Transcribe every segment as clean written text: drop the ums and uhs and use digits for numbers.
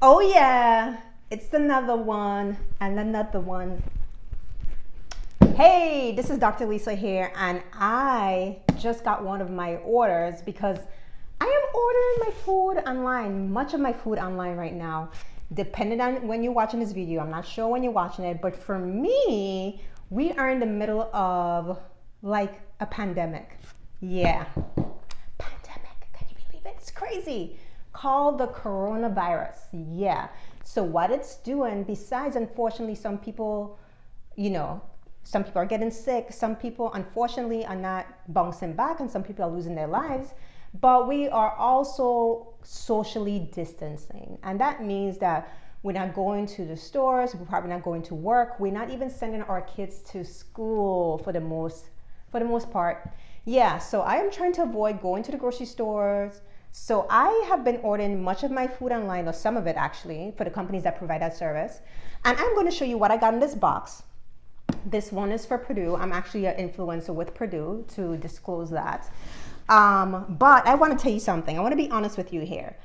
Oh yeah, it's another one and another one. Hey, this is Dr. Lisa here, and I just got one of my orders because I am ordering my food online, much of my food online right now. Depending on when you're watching this video, I'm not sure when you're watching it, but for me, we are in the middle of like a pandemic. Yeah, pandemic, can you believe it? It's crazy. Called the coronavirus. Yeah. So what it's doing, besides unfortunately some people, some people are getting sick, some people unfortunately are not bouncing back, and some people are losing their lives, but we are also socially distancing. And that means that we're not going to the stores, we're probably not going to work, we're not even sending our kids to school for the most part. Yeah, so I am trying to avoid going to the grocery stores. So I have been ordering much of my food online, or some of it actually, for the companies that provide that service. And I'm going to show you what I got in this box. This one is for Perdue. I'm actually an influencer with Perdue, to disclose that. But I want to tell you something. I want to be honest with you here.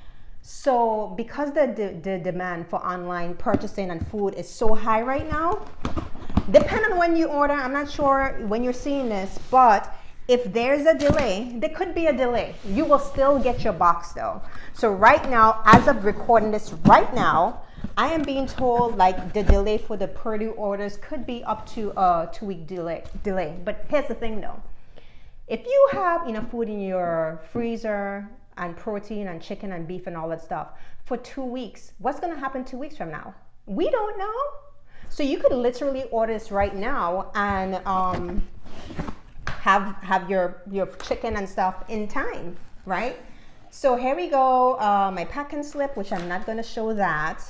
So because the demand for online purchasing and food is so high right now, depending on when you order, I'm not sure when you're seeing this, but if there's a delay, there could be a delay. You will still get your box though. So right now, as of recording this right now, I am being told like the delay for the Perdue orders could be up to a 2-week delay. But here's the thing though. If you have enough food in your freezer and protein and chicken and beef and all that stuff for 2 weeks, what's gonna happen 2 weeks from now? We don't know. So you could literally order this right now and have your chicken and stuff in time, right? So here we go, my packing slip, which I'm not gonna show that.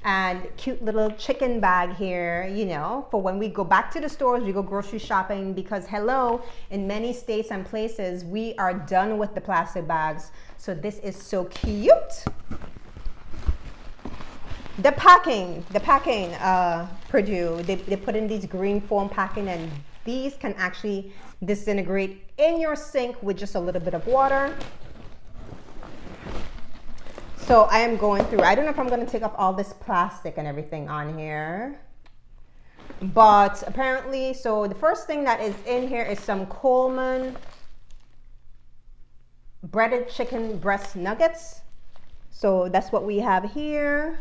And cute little chicken bag here, for when we go back to the stores, we go grocery shopping, because hello, in many states and places, we are done with the plastic bags. So this is so cute. The packing, Perdue, they put in these green foam packing, and these can actually disintegrate in your sink with just a little bit of water. So I am going through, I don't know if I'm going to take off all this plastic and everything on here, but apparently, so the first thing that is in here is some Coleman breaded chicken breast nuggets. So that's what we have here.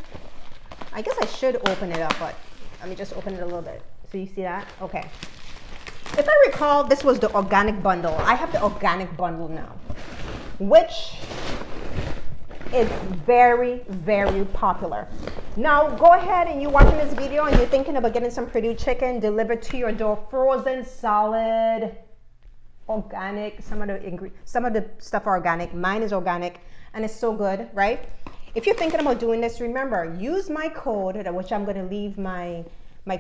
I guess I should open it up, but let me just open it a little bit. So you see that? Okay. If I recall, this was the organic bundle. I have the organic bundle now, which is very, very popular. Now, go ahead and you're watching this video and you're thinking about getting some Perdue chicken delivered to your door, frozen, solid, organic. Some of the stuff are organic. Mine is organic, and it's so good, right? If you're thinking about doing this, remember, use my code, which I'm going to leave my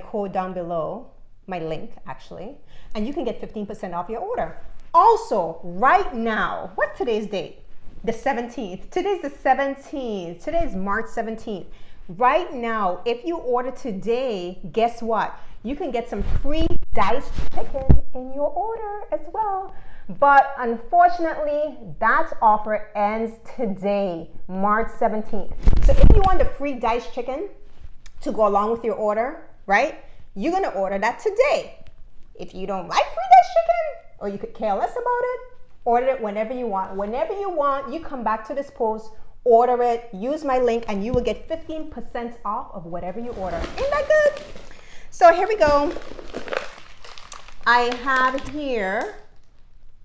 code down below, my link actually, and you can get 15% off your order. Also, right now, what's today's date? The 17th. Today's the 17th. Today is March 17th. Right now, if you order today, guess what? You can get some free diced chicken in your order as well. But unfortunately, that offer ends today, March 17th. So if you want the free diced chicken to go along with your order, right? You're gonna order that today. If you don't like free diced chicken, or you could care less about it, order it whenever you want. Whenever you want, you come back to this post, order it, use my link, and you will get 15% off of whatever you order. Ain't that good? So here we go. I have here,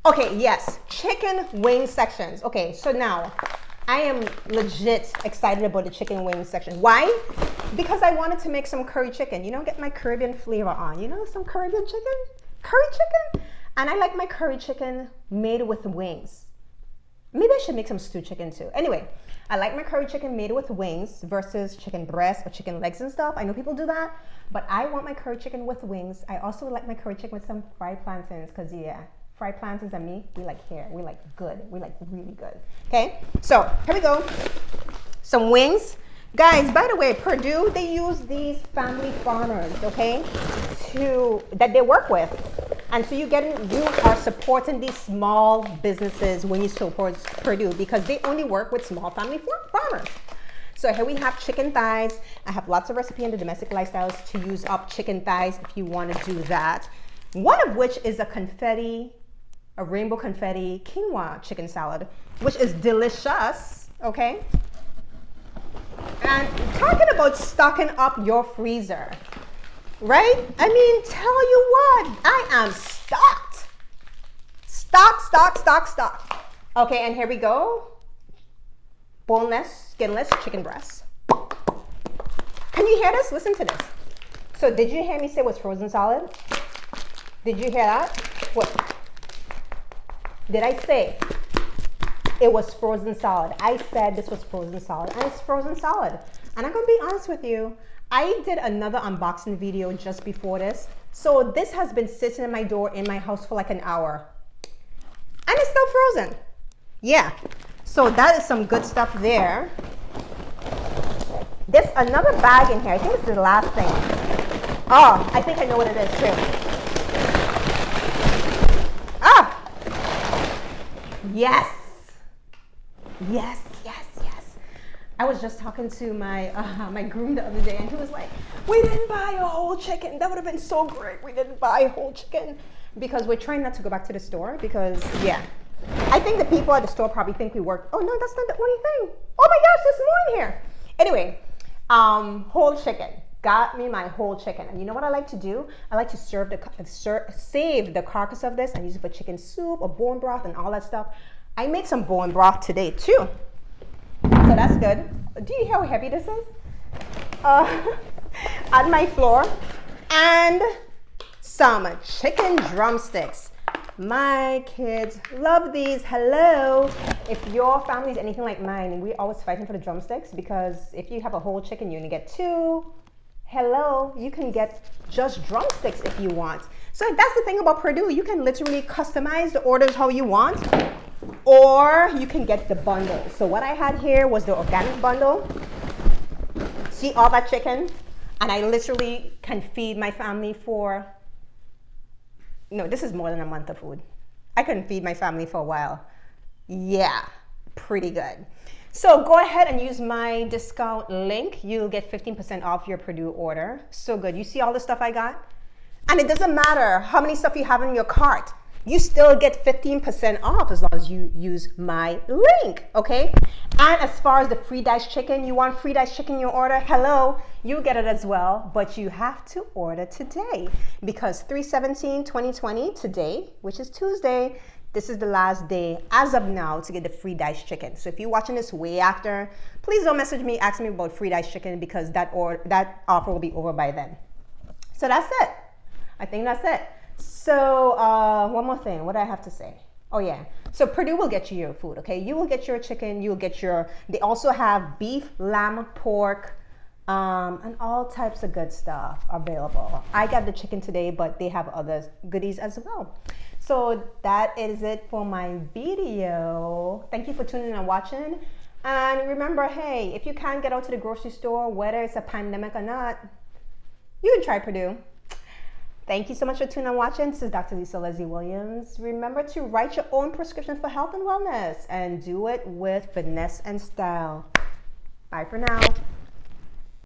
okay, yes, chicken wing sections. Okay, so now I am legit excited about the chicken wing section. Why? Because I wanted to make some curry chicken, get my Caribbean flavor on, some Caribbean chicken, curry chicken. And I like my curry chicken made with wings. Maybe I should make some stewed chicken too. Anyway, I like my curry chicken made with wings versus chicken breast or chicken legs and stuff. I know people do that, but I want my curry chicken with wings. I also like my curry chicken with some fried plantains, because yeah, fried plantains and me, we like hair. We like good. We like really good. Okay, so here we go. Some wings. Guys, by the way, Perdue, they use these family farmers, okay, that they work with. And so you are supporting these small businesses when you support Perdue, because they only work with small family farmers. So here we have chicken thighs. I have lots of recipe in the domestic lifestyles to use up chicken thighs if you want to do that. One of which is a rainbow confetti quinoa chicken salad, which is delicious, okay? And talking about stocking up your freezer, right? I mean, tell you what, I am stocked. Stock. Okay, and here we go. Boneless, skinless chicken breasts. Can you hear this? Listen to this. So did you hear me say it was frozen solid? Did you hear that? What? Did I say it was frozen solid? I said this was frozen solid, and it's frozen solid. And I'm gonna be honest with you, I did another unboxing video just before this. So this has been sitting at my door in my house for like an hour. And it's still frozen. Yeah. So that is some good stuff there. There's another bag in here. I think it's the last thing. Oh, I think I know what it is too. Ah! Yes. I was just talking to my my groom the other day, and he was like, we didn't buy a whole chicken. That would have been so great. We didn't buy a whole chicken because we're trying not to go back to the store because, yeah. I think the people at the store probably think we work. Oh, no, that's not the only thing. Oh my gosh, there's more in here. Anyway, whole chicken. Got me my whole chicken. And you know what I like to do? I like to save the carcass of this and use it for chicken soup or bone broth and all that stuff. I made some bone broth today too. So that's good. Do you hear how heavy this is? On my floor. And some chicken drumsticks. My kids love these. Hello. If your family is anything like mine, we're always fighting for the drumsticks because if you have a whole chicken, you only get 2. Hello, you can get just drumsticks if you want. So that's the thing about Perdue. You can literally customize the orders how you want, or you can get the bundle. So what I had here was the organic bundle. See all that chicken? And I literally can feed my family for, no, this is more than a month of food. I can feed my family for a while. Yeah, pretty good. So go ahead and use my discount link. You'll get 15% off your Perdue order. So good. You see all the stuff I got? And it doesn't matter how many stuff you have in your cart. You still get 15% off as long as you use my link, okay? And as far as the free diced chicken, you want free diced chicken in your order? Hello, you get it as well, but you have to order today because 3/17/2020 today, which is Tuesday, this is the last day as of now to get the free diced chicken. So if you're watching this way after, please don't message me, ask me about free diced chicken because that offer will be over by then. So that's it. I think that's it. So one more thing, what do I have to say? Oh yeah, so Perdue will get you your food, okay? You will get your chicken, you'll get they also have beef, lamb, pork, and all types of good stuff available. I got the chicken today, but they have other goodies as well. So that is it for my video. Thank you for tuning in and watching. And remember, hey, if you can't get out to the grocery store, whether it's a pandemic or not, you can try Perdue. Thank you so much for tuning and watching. This is Dr. Lisa Leslie Williams. Remember to write your own prescription for health and wellness and do it with finesse and style. Bye for now.